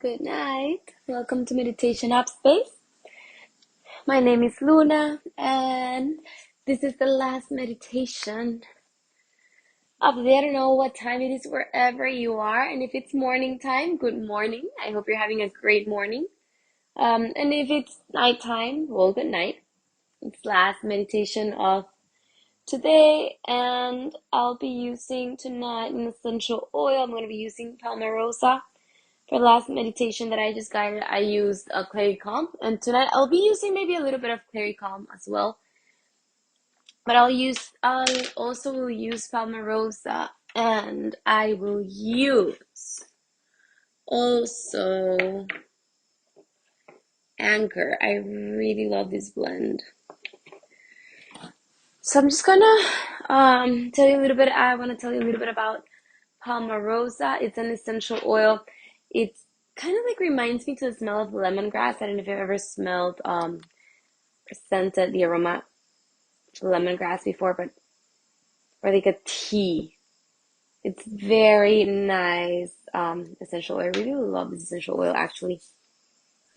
Good night. Welcome to Meditation Up Space. My name is Luna, and this is the last meditation of the day. I don't know what time it is wherever you are, and if it's morning time, good morning. I hope you're having a great morning. And if it's nighttime, well, good night. It's last meditation of today, and I'll be using tonight an essential oil. I'm going to be using Palmarosa. For the last meditation that I just guided, I used a Clary Calm, and tonight I'll be using maybe a little bit of Clary Calm as well. But I also will use Palmarosa, and I will use also Anchor. I really love this blend. So I'm just gonna tell you a little bit. I want to tell you a little bit about Palmarosa. It's an essential oil. It's kind of like reminds me to the smell of lemongrass. I don't know if you've ever smelled or scented the aroma of lemongrass before, but or like a tea. It's very nice essential oil. I really love this essential oil actually.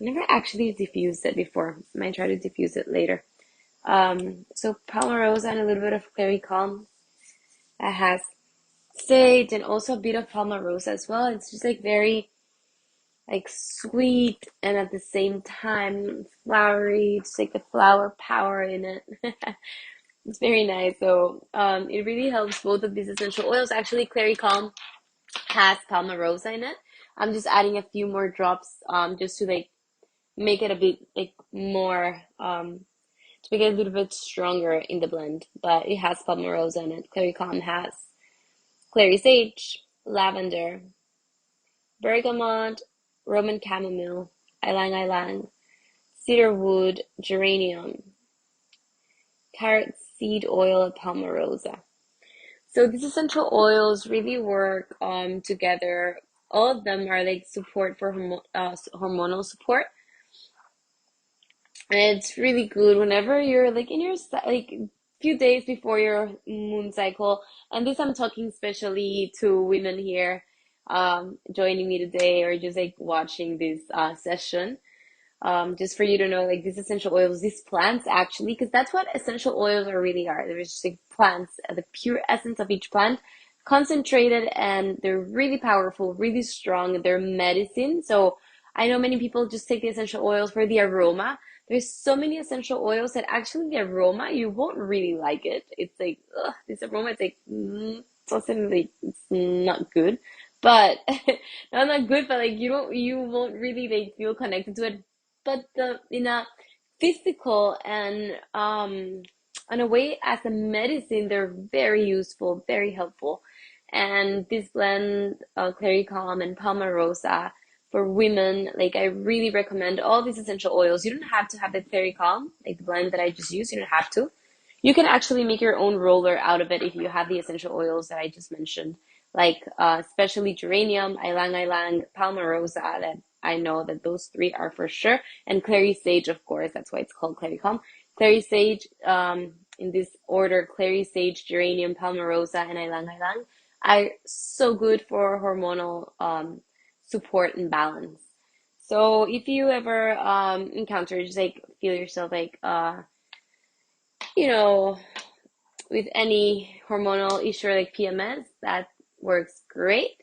I never actually diffused it before. I might try to diffuse it later. So Palmarosa and a little bit of Clary Calm that has sage and also a bit of Palmarosa as well. It's just like very like sweet and at the same time flowery. It's like the flower power in it. It's very nice. So it really helps both of these essential oils. Actually, Clary Calm has Palmarosa in it. I'm just adding a few more drops just to like make it a bit like more to make it a little bit stronger in the blend. But it has Palmarosa in it. Clary Calm has clary sage, lavender, bergamot, Roman chamomile, ylang ylang, cedarwood, geranium, carrot seed oil, and palmarosa. So these essential oils really work together. All of them are like support for hormonal support, and it's really good whenever you're like in your like few days before your moon cycle. And this I'm talking especially to women here joining me today or just like watching this session. Just for you to know, like these essential oils, these plants actually, because that's what essential oils are really are. They're just like plants, the pure essence of each plant, concentrated, and they're really powerful, really strong. They're medicine. So I know many people just take the essential oils for the aroma. There's so many essential oils that actually the aroma, you won't really like it. It's like, ugh, this aroma, it's like, doesn't like, it's not good. But not good, but like you won't really like feel connected to it, but the in a physical and in a way as a medicine they're very useful, very helpful. And this blend, Clary Calm and Palmarosa for women, like I really recommend all these essential oils. You don't have to have the Clary Calm, like the blend that I just used. You don't have to. You can actually make your own roller out of it if you have the essential oils that I just mentioned, like especially geranium, ylang ylang, palmarosa. That I know that those three are for sure, and clary sage, of course. That's why it's called Clary Calm. Clary sage, in this order: clary sage, geranium, palmarosa, and ylang ylang, are so good for hormonal support and balance. So if you ever encounter, just like feel yourself like you know with any hormonal issue like PMS, that works great.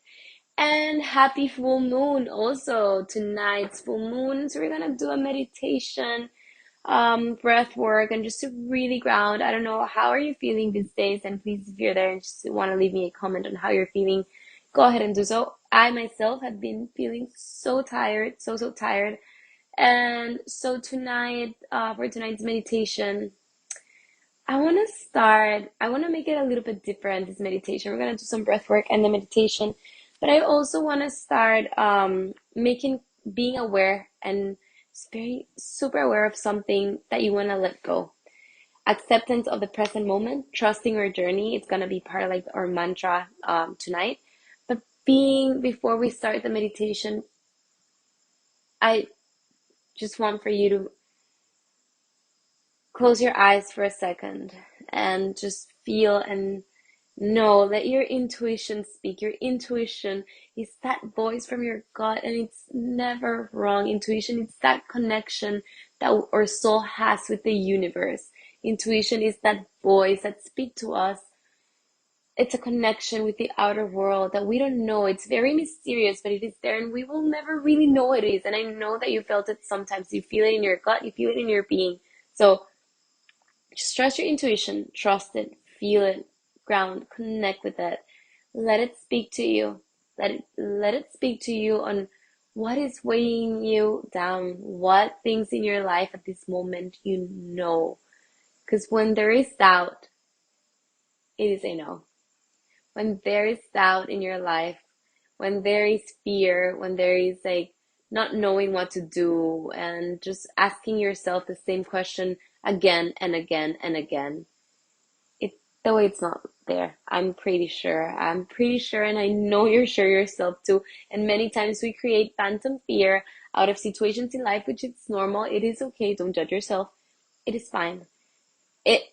And happy full moon also. Tonight's full moon. So we're gonna do a meditation, breath work, and just to really ground. I don't know, how are you feeling these days? And please, if you're there and just want to leave me a comment on how you're feeling, go ahead and do so. I myself have been feeling so tired, so tired. And so tonight, for tonight's meditation, I want to make it a little bit different, this meditation. We're going to do some breath work and the meditation, but I also want to start being aware and very super aware of something that you want to let go. Acceptance of the present moment, trusting our journey. It's going to be part of like our mantra tonight. But before we start the meditation, I just want for you to close your eyes for a second and just feel and No, let your intuition speak. Your intuition is that voice from your gut, and it's never wrong. Intuition is that connection that our soul has with the universe. Intuition is that voice that speaks to us. It's a connection with the outer world that we don't know. It's very mysterious, but it is there, and we will never really know what it is. And I know that you felt it sometimes. You feel it in your gut, you feel it in your being. So just trust your intuition, trust it, feel it, ground, connect with it. Let it speak to you. Let it speak to you on what is weighing you down, what things in your life at this moment you know. Because when there is doubt, it is a no. When there is doubt in your life, when there is fear, when there is like not knowing what to do and just asking yourself the same question again and again and again, it the way it's not there. I'm pretty sure. I'm pretty sure, and I know you're sure yourself too. And many times we create phantom fear out of situations in life, which is normal. It is okay. Don't judge yourself. It is fine. it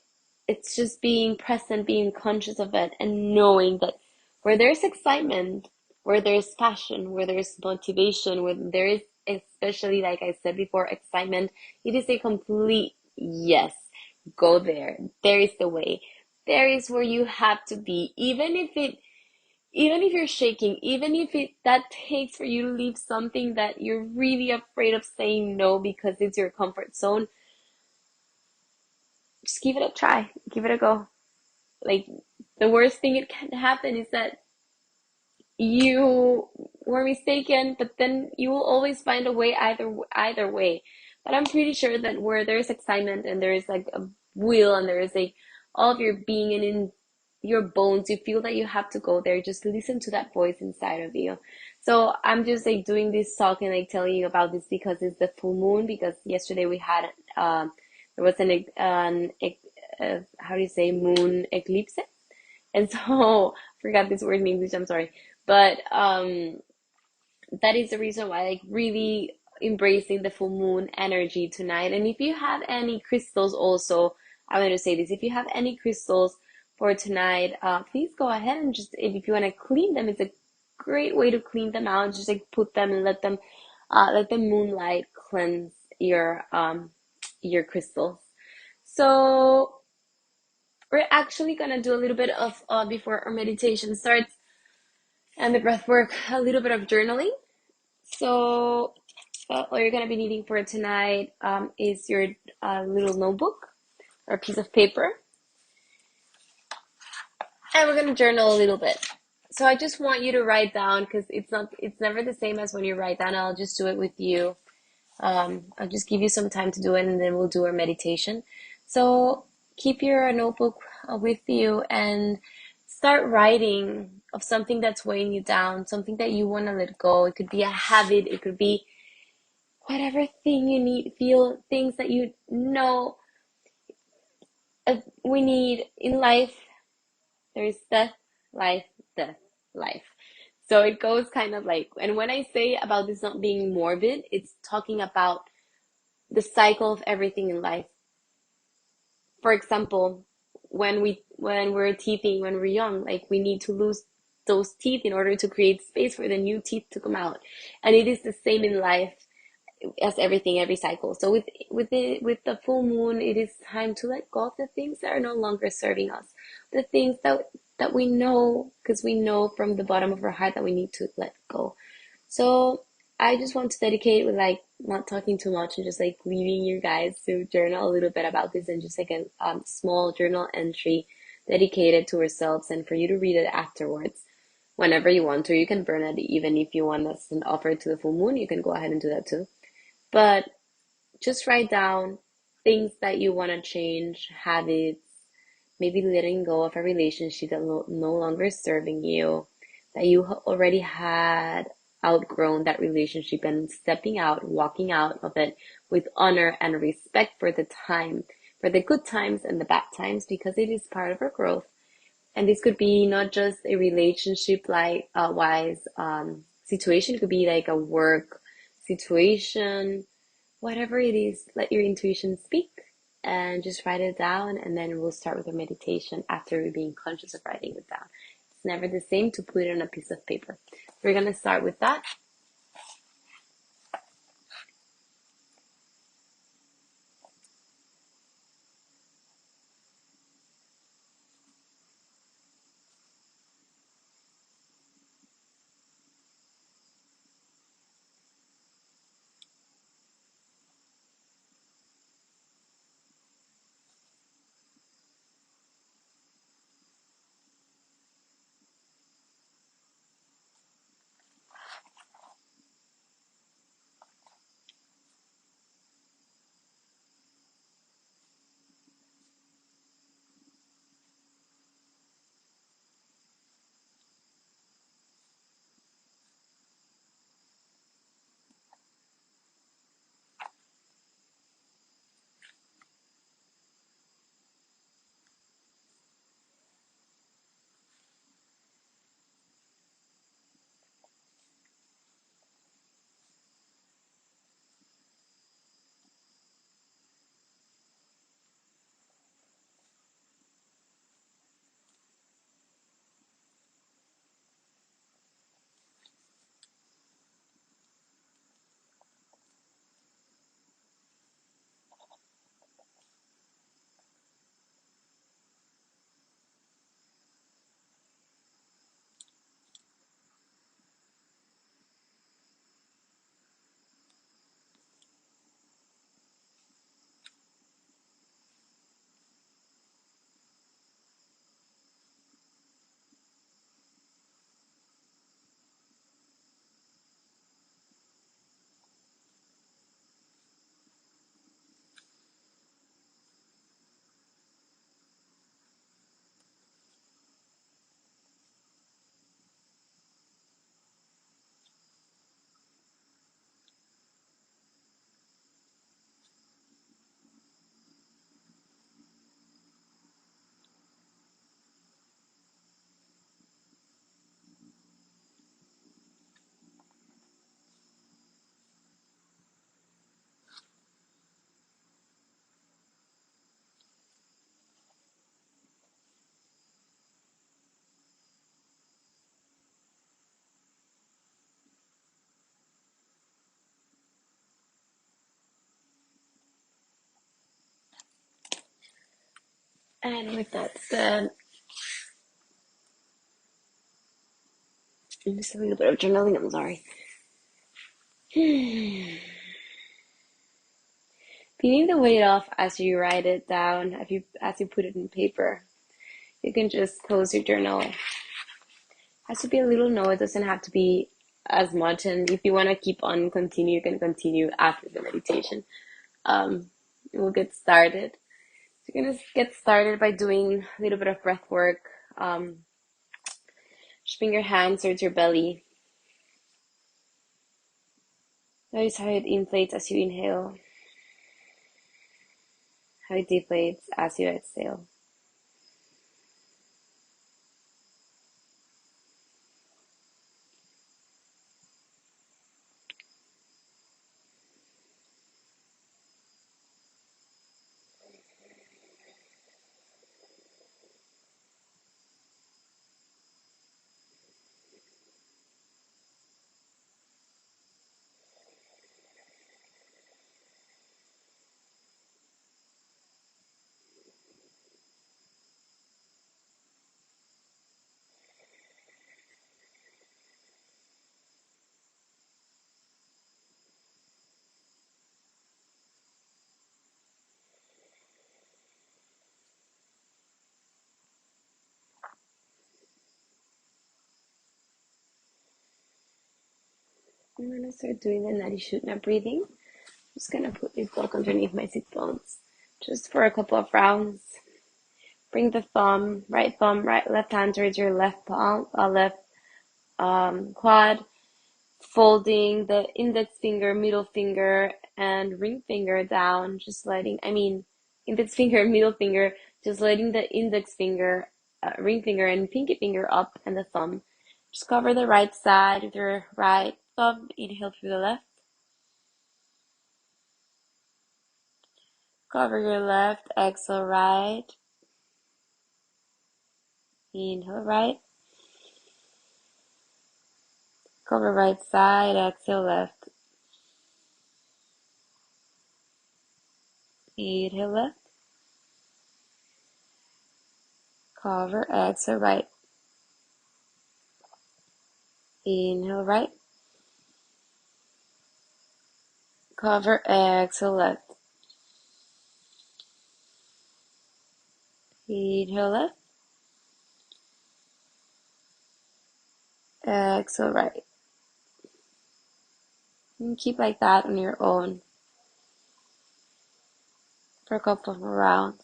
it's just being present, being conscious of it, and knowing that where there's excitement, where there's passion, where there's motivation, where there is, especially like I said before, excitement, it is a complete yes. Go there. There is the way. There is where you have to be, even if you're shaking, even if it that takes for you to leave something that you're really afraid of saying no because it's your comfort zone. Just give it a try, give it a go. Like, the worst thing it can happen is that you were mistaken, but then you will always find a way either way. But I'm pretty sure that where there's excitement and there is like a will and there is like all of your being and in your bones, you feel that you have to go there. Just listen to that voice inside of you. So I'm just like doing this talk and like telling you about this because it's the full moon. Because yesterday we had there was how do you say, moon eclipse, and so forgot this word in English, I'm sorry. But that is the reason why, like, really embracing the full moon energy tonight. And if you have any crystals also, I want to say this, if you have any crystals for tonight, please go ahead and just, if you want to clean them, it's a great way to clean them out. Just like put them and let the moonlight cleanse your crystals. So we're actually gonna do a little bit of before our meditation starts and the breath work, a little bit of journaling. So all you're gonna be needing for tonight is your little notebook or a piece of paper, and we're gonna journal a little bit. So I just want you to write down, because it's never the same as when you write down. I'll just do it with you. I'll just give you some time to do it, and then we'll do our meditation. So keep your notebook with you and start writing of something that's weighing you down, something that you want to let go. It could be a habit, it could be whatever thing you need, feel things that you know we need in life. There is death, life, death, life. So it goes kind of like, and when I say about this not being morbid, it's talking about the cycle of everything in life. For example, when we're teething, when we're young, like, we need to lose those teeth in order to create space for the new teeth to come out. And it is the same in life as everything, every cycle. So with the full moon, it is time to let go of the things that are no longer serving us. The things that we know, because we know from the bottom of our heart that we need to let go. So I just want to dedicate with, like, not talking too much and just like leaving you guys to journal a little bit about this, and just like a small journal entry dedicated to ourselves and for you to read it afterwards whenever you want to. You can burn it, even if you want us to offer it to the full moon, you can go ahead and do that too. But just write down things that you want to change, habits, maybe letting go of a relationship that no longer is serving you, that you already had outgrown that relationship, and stepping out, walking out of it with honor and respect for the time, for the good times and the bad times, because it is part of our growth. And this could be not just a relationship like wise situation, it could be like a work situation, whatever it is. Let your intuition speak and just write it down, and then we'll start with our meditation after we're being conscious of writing it down. It's never the same to put it on a piece of paper. We're gonna start with that. And with that said, just a little bit of journaling, I'm sorry. Feeling the weight off as you write it down, as you put it in paper. You can just close your journal. It has to be a little, no, it doesn't have to be as much. And if you want to keep on continue, you can continue after the meditation. We'll get started. So you're gonna get started by doing a little bit of breath work. Just bring your hands towards your belly. Notice how it inflates as you inhale, how it deflates as you exhale. I'm gonna start doing the Nadi Shuddha breathing. I'm just gonna put this book underneath my sit bones, just for a couple of rounds. Bring the left hand towards your left palm, left quad, folding the index finger, middle finger, and ring finger down, index finger and middle finger, just letting the index finger, ring finger, and pinky finger up, and the thumb. Just cover the right side with your right thumb. Inhale through the left. Cover your left, exhale right. Inhale right. Cover right side, exhale left. Inhale left. Cover, exhale right. Inhale right. Cover, exhale left. Inhale left. Exhale right. And keep like that on your own for a couple more rounds.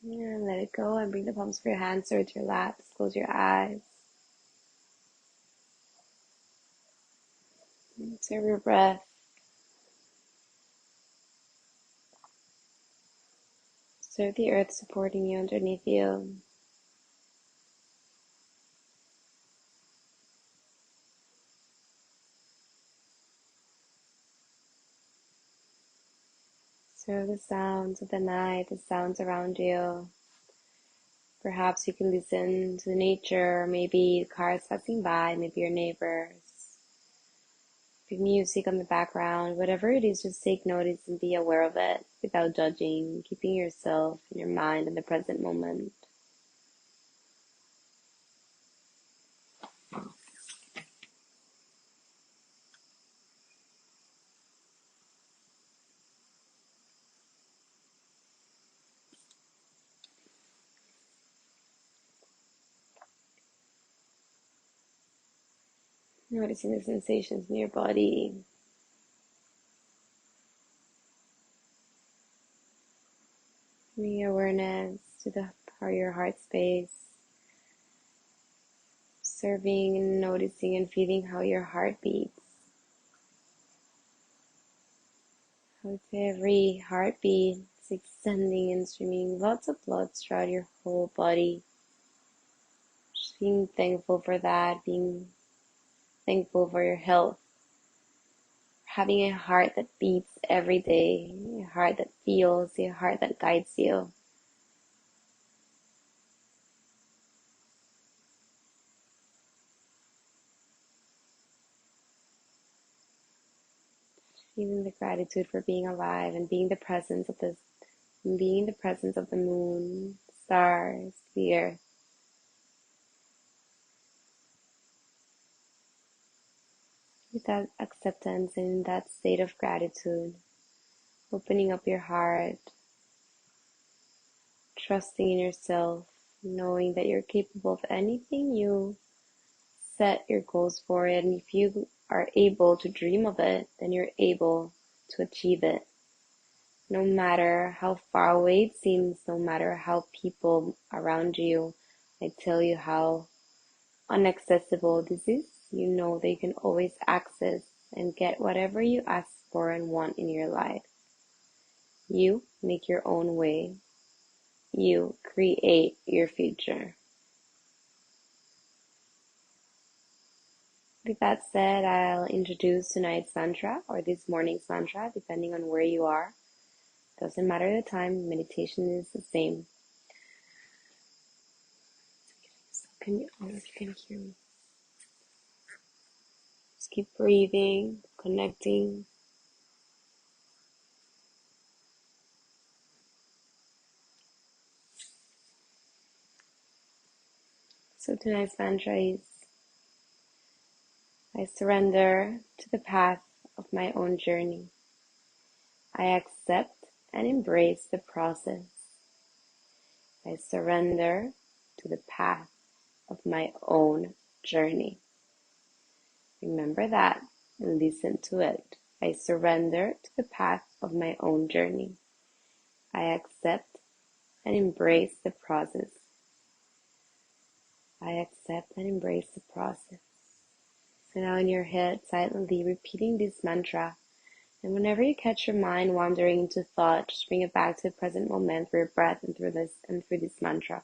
And let it go and bring the palms of your hands towards your laps. Close your eyes. Observe your breath. Observe the earth supporting you underneath you. Observe the sounds of the night, the sounds around you. Perhaps you can listen to nature, maybe cars passing by, maybe your neighbors. Maybe music on the background, whatever it is, just take notice and be aware of it without judging, keeping yourself and your mind in the present moment. Noticing the sensations in your body. Bringing awareness to your heart space. Observing and noticing and feeling how your heart beats. How with every heartbeat is extending and streaming lots of blood throughout your whole body. Just being thankful for that, being thankful for your health. Having a heart that beats every day, a heart that feels, a heart that guides you. Feeling the gratitude for being alive and being the presence of the moon, stars, the earth. With that acceptance and that state of gratitude, opening up your heart, trusting in yourself, knowing that you're capable of anything you set your goals for it, and if you are able to dream of it, then you're able to achieve it. No matter how far away it seems, no matter how people around you might tell you how inaccessible this is, you know that you can always access and get whatever you ask for and want in your life. You make your own way. You create your future. With that said, I'll introduce tonight's mantra or this morning's mantra, depending on where you are. Doesn't matter the time, meditation is the same. I don't know if you can hear me. Just keep breathing, connecting. So tonight's mantra is, I surrender to the path of my own journey. I accept and embrace the process. I surrender to the path of my own journey. Remember that and listen to it. I surrender to the path of my own journey. I accept and embrace the process. I accept and embrace the process. So now in your head, silently repeating this mantra. And whenever you catch your mind wandering into thought, just bring it back to the present moment through your breath and through this mantra.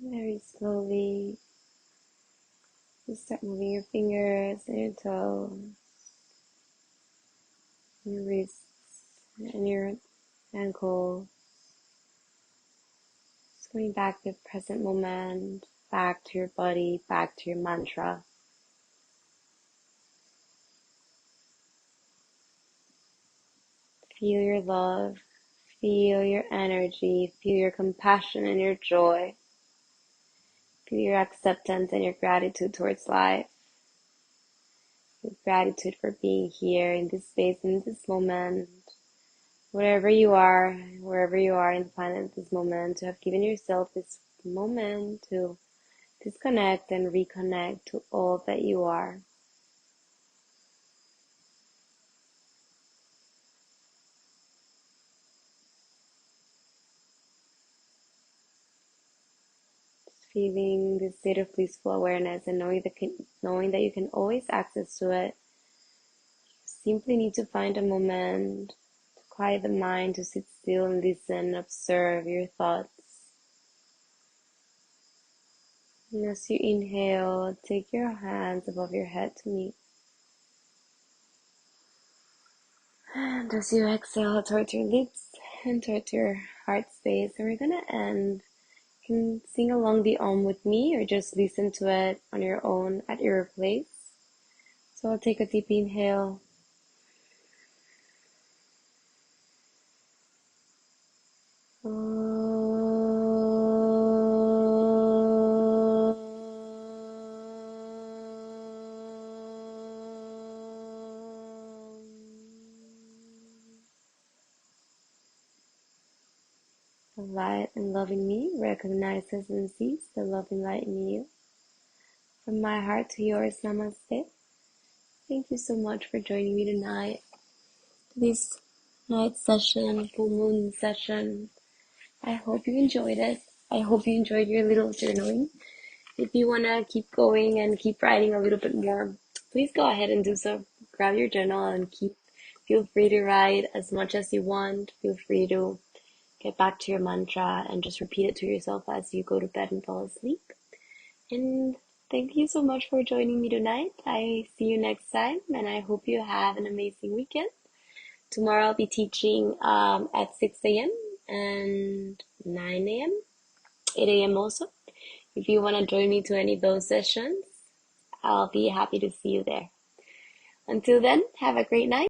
Very slowly, you start moving your fingers and your toes, your wrists, and your ankles. Just going back to the present moment, back to your body, back to your mantra. Feel your love, feel your energy, feel your compassion and your joy. Feel your acceptance and your gratitude towards life. Your gratitude for being here in this space, in this moment. Wherever you are, wherever you are in the planet at this moment, to have given yourself this moment to disconnect and reconnect to all that you are. Just feeling this state of blissful awareness and knowing that you can always access to it. You simply need to find a moment to quiet the mind, to sit still and listen, observe your thoughts. And as you inhale, take your hands above your head to meet. And as you exhale towards your lips and towards your heart space, and we're gonna end. You can sing along the Om with me or just listen to it on your own at your place. So I'll take a deep inhale. The light and love in me recognizes and sees the love and light in you. From my heart to yours, namaste. Thank you so much for joining me tonight. This night session, full moon session. I hope you enjoyed it. I hope you enjoyed your little journaling. If you want to keep going and keep writing a little bit more, please go ahead and do so. Grab your journal and feel free to write as much as you want. Feel free to get back to your mantra and just repeat it to yourself as you go to bed and fall asleep. And thank you so much for joining me tonight. I see you next time, and I hope you have an amazing weekend. Tomorrow I'll be teaching at 6 a.m. and 9 a.m., 8 a.m. also. If you want to join me to any of those sessions, I'll be happy to see you there. Until then, have a great night.